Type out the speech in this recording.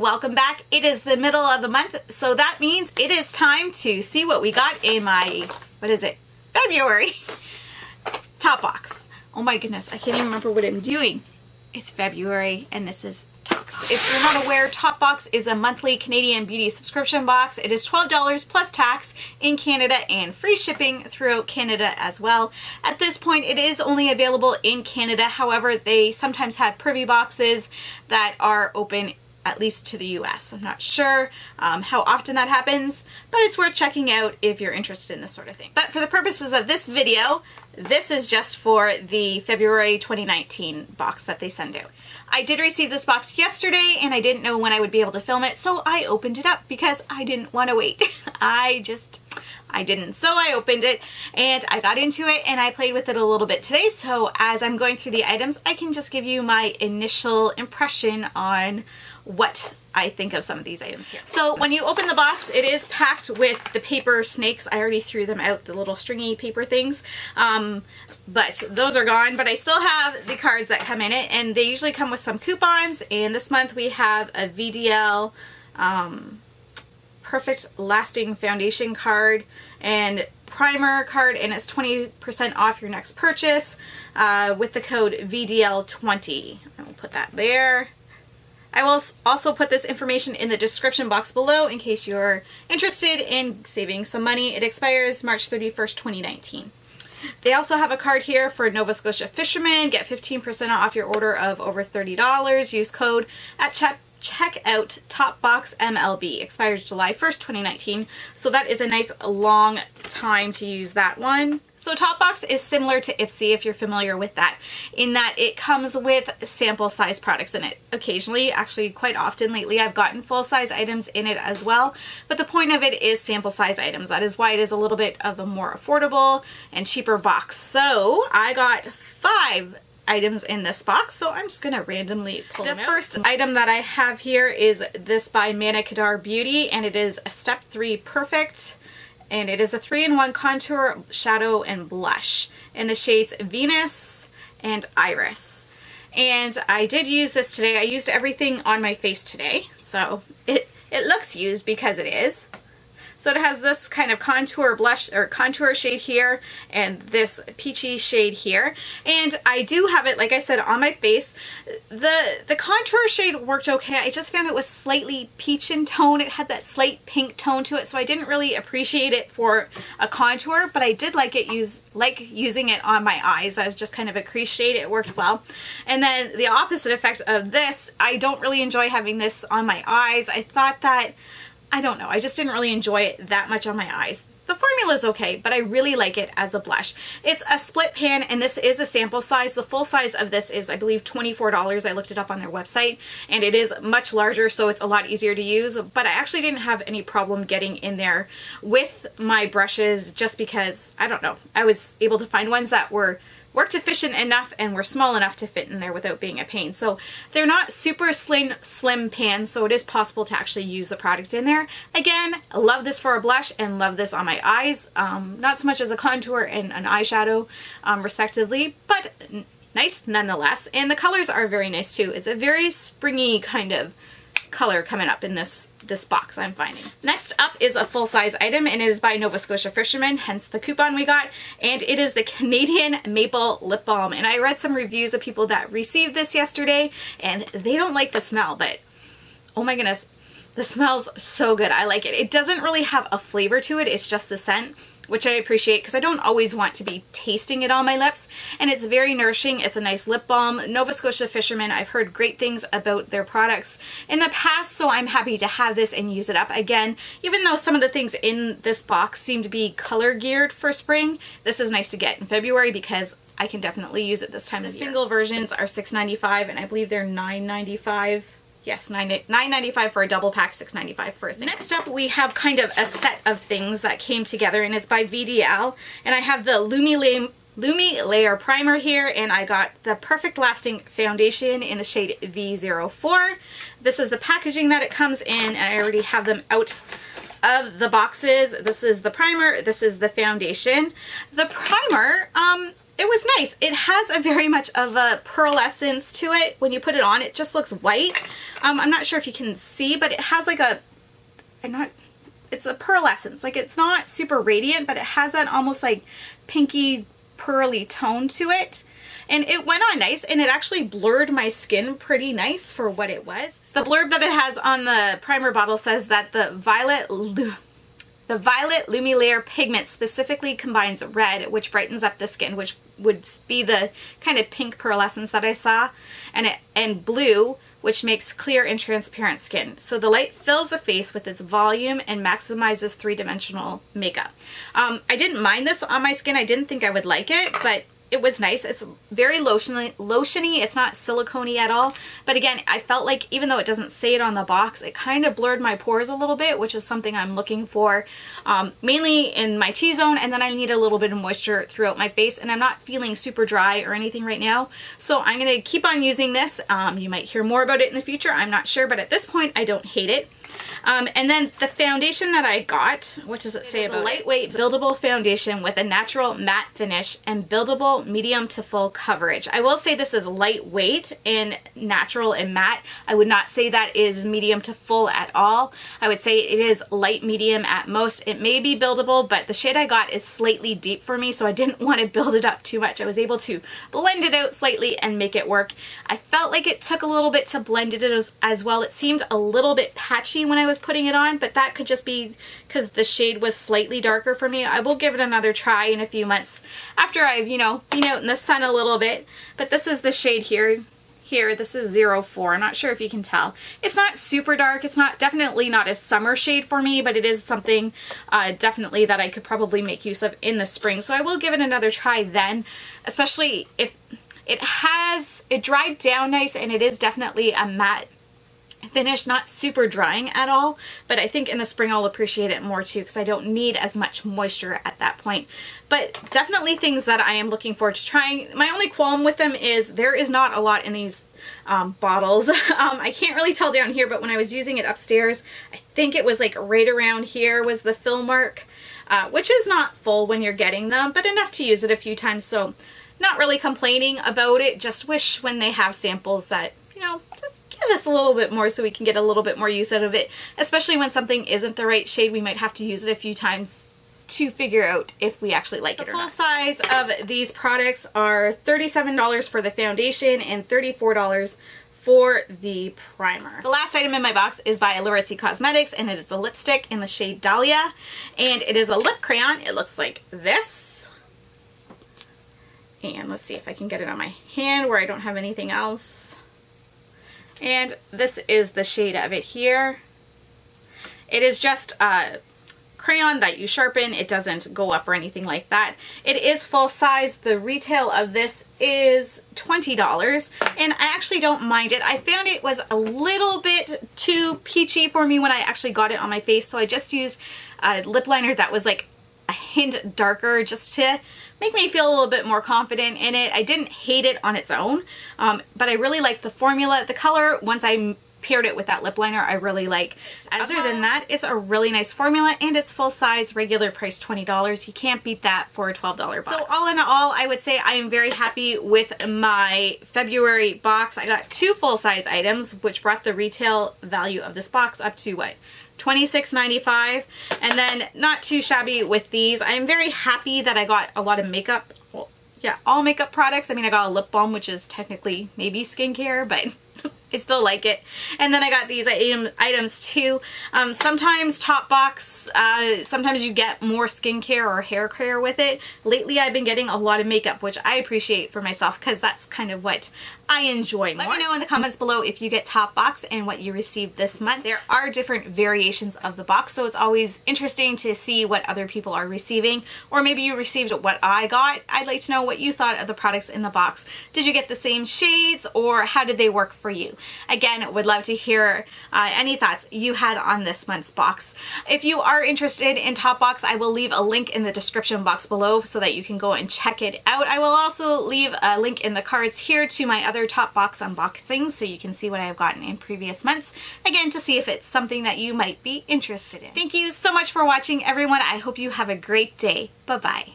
welcome back. It is the middle of the month, so that means it is time to see what we got in my, what is it, February top box. Oh my goodness, I can't even remember what I'm doing. It's February and this is Topbox. If you're not aware, Topbox is a monthly Canadian beauty subscription box. It is $12 plus tax in Canada and free shipping throughout Canada as well. At this point, it is only available in Canada. However, they sometimes have privy boxes that are open at least to the US. I'm not sure how often that happens, but it's worth checking out if you're interested in this sort of thing. But for the purposes of this video, this is just for the February 2019 box that they send out. I did receive this box yesterday and I didn't know when I would be able to film it, so I opened it up because I didn't want to wait. I didn't. So I opened it and I got into it and I played with it a little bit today. So as I'm going through the items, I can just give you my initial impression on what I think of some of these items here. So when you open the box, it is packed with the paper snakes. I already threw them out, the little stringy paper things. But those are gone, but I still have the cards that come in it, and they usually come with some coupons. And this month we have a VDL Perfect-Lasting Foundation card and primer card, and it's 20% off your next purchase with the code VDL20. I will put that there. I will also put this information in the description box below in case you're interested in saving some money. It expires March 31st, 2019. They also have a card here for Nova Scotia Fisherman. Get 15% off your order of over $30. Use code at checkout Topbox MLB. Expires July 1st, 2019. So that is a nice long time to use that one. So Topbox is similar to Ipsy, if you're familiar with that, in that it comes with sample size products in it. Occasionally, actually quite often lately, I've gotten full size items in it as well, but the point of it is sample size items. That is why it is a little bit of a more affordable and cheaper box. So I got 5 items in this box, so I'm just gonna randomly pull them out. The first item that I have here is this by MannaKadar Beauty, and it is a Step 3 Perfect. And it is a 3-in-1 contour, shadow, and blush in the shades Venus and Iris. And I did use this today. I used everything on my face today, so it looks used because it is. So it has this kind of contour blush or contour shade here and this peachy shade here. And I do have it, like I said, on my face. The contour shade worked okay. I just found it was slightly peach in tone. It had that slight pink tone to it, so I didn't really appreciate it for a contour, but I did like using it on my eyes as just kind of a crease shade. It worked well. And then the opposite effect of this, I don't really enjoy having this on my eyes. I thought that, I don't know, I just didn't really enjoy it that much on my eyes. The formula is okay, but I really like it as a blush. It's a split pan, and this is a sample size. The full size of this is, I believe, $24. I looked it up on their website, and it is much larger, so it's a lot easier to use. But I actually didn't have any problem getting in there with my brushes just because, I don't know, I was able to find ones that worked efficient enough and were small enough to fit in there without being a pain. So they're not super slim pans, so it is possible to actually use the product in there. Again, I love this for a blush and love this on my eyes. Not so much as a contour and an eyeshadow, respectively, but nice nonetheless. And the colors are very nice too. It's a very springy kind of color coming up in this box, I'm finding. Next up is a full-size item, and it is by Nova Scotia Fisherman, hence the coupon we got, and it is the Canadian Maple Lip Balm. And I read some reviews of people that received this yesterday, and they don't like the smell, but oh my goodness, the smell's so good. I like it. It doesn't really have a flavor to it, it's just the scent, which I appreciate because I don't always want to be tasting it on my lips, and it's very nourishing. It's a nice lip balm. Nova Scotia Fisherman, I've heard great things about their products in the past, so I'm happy to have this and use it up. Again, even though some of the things in this box seem to be color geared for spring, this is nice to get in February because I can definitely use it this time of year. The single versions are $6.95, and I believe they're $9.95. Yes, $9.95 for a double pack, $6.95 for a single. Next up, we have kind of a set of things that came together, and it's by VDL. And I have the Lumilayer Primer here, and I got the Perfect-Lasting Foundation in the shade V04. This is the packaging that it comes in, and I already have them out of the boxes. This is the primer, this is the foundation. The primer, it was nice. It has a very much of a pearlescence to it. When you put it on, it just looks white. I'm not sure if you can see, but it has like a, it's a pearlescence. Like it's not super radiant, but it has that almost like pinky pearly tone to it. And it went on nice, and it actually blurred my skin pretty nice for what it was. The blurb that it has on the primer bottle says that the Violet Lumilayer pigment specifically combines red, which brightens up the skin, which would be the kind of pink pearlescence that I saw, and blue, which makes clear and transparent skin. So the light fills the face with its volume and maximizes three-dimensional makeup. I didn't mind this on my skin. I didn't think I would like it, but it was nice. It's very lotiony. It's not silicone-y at all. But again, I felt like even though it doesn't say it on the box, it kind of blurred my pores a little bit, which is something I'm looking for mainly in my T-zone. And then I need a little bit of moisture throughout my face, and I'm not feeling super dry or anything right now. So I'm going to keep on using this. You might hear more about it in the future. I'm not sure, but at this point, I don't hate it. And then the foundation that I got, what does it say about it? Lightweight buildable foundation with a natural matte finish and buildable medium to full coverage. I will say this is lightweight and natural and matte. I would not say that is medium to full at all. I would say it is light medium at most. It may be buildable, but the shade I got is slightly deep for me, so I didn't want to build it up too much. I was able to blend it out slightly and make it work. I felt like it took a little bit to blend it as well. It seemed a little bit patchy when I was putting it on, but that could just be because the shade was slightly darker for me. I will give it another try in a few months after I've, you know, been out in the sun a little bit. But this is the shade here. This is 04. I'm not sure if you can tell. It's not super dark. It's definitely not a summer shade for me, but it is something definitely that I could probably make use of in the spring. So I will give it another try then, especially if it dried down nice, and it is definitely a matte finish, not super drying at all, but I think in the spring I'll appreciate it more too, because I don't need as much moisture at that point. But definitely things that I am looking forward to trying. My only qualm with them is there is not a lot in these bottles. I can't really tell down here, but when I was using it upstairs, I think it was like right around here was the fill mark, which is not full when you're getting them, but enough to use it a few times. So not really complaining about it, just wish when they have samples that, you know, just give us a little bit more so we can get a little bit more use out of it, especially when something isn't the right shade. We might have to use it a few times to figure out if we actually like it or not. The full size of these products are $37 for the foundation and $34 for the primer. The last item in my box is by Laritzy Cosmetics, and it is a lipstick in the shade Dahlia, and it is a lip crayon. It looks like this. And let's see if I can get it on my hand where I don't have anything else. And this is the shade of it here. It is just a crayon that you sharpen. It doesn't go up or anything like that. It is full size. The retail of this is $20, and I actually don't mind it. I found it was a little bit too peachy for me when I actually got it on my face, so I just used a lip liner that was like a hint darker just to make me feel a little bit more confident in it. I didn't hate it on its own, but I really like the formula. The color, once I paired it with that lip liner, I really like. Other than that, it's a really nice formula, and it's full size, regular price $20. You can't beat that for a $12 box. So all in all, I would say I am very happy with my February box. I got 2 full size items, which brought the retail value of this box up to what? $26.95, and then not too shabby with these. I am very happy that I got a lot of makeup. Well, yeah, all makeup products. I mean, I got a lip balm, which is technically maybe skincare, but I still like it. And then I got these items too. Sometimes Topbox, sometimes you get more skincare or hair care with it. Lately I've been getting a lot of makeup, which I appreciate for myself because that's kind of what I enjoy more. Let me know in the comments below if you get Topbox and what you received this month. There are different variations of the box, so it's always interesting to see what other people are receiving, or maybe you received what I got. I'd like to know what you thought of the products in the box. Did you get the same shades, or how did they work for you? Again, would love to hear any thoughts you had on this month's box. If you are interested in Topbox, I will leave a link in the description box below so that you can go and check it out. I will also leave a link in the cards here to my other Topbox unboxings so you can see what I have gotten in previous months, again, to see if it's something that you might be interested in. Thank you so much for watching, everyone. I hope you have a great day. Bye-bye.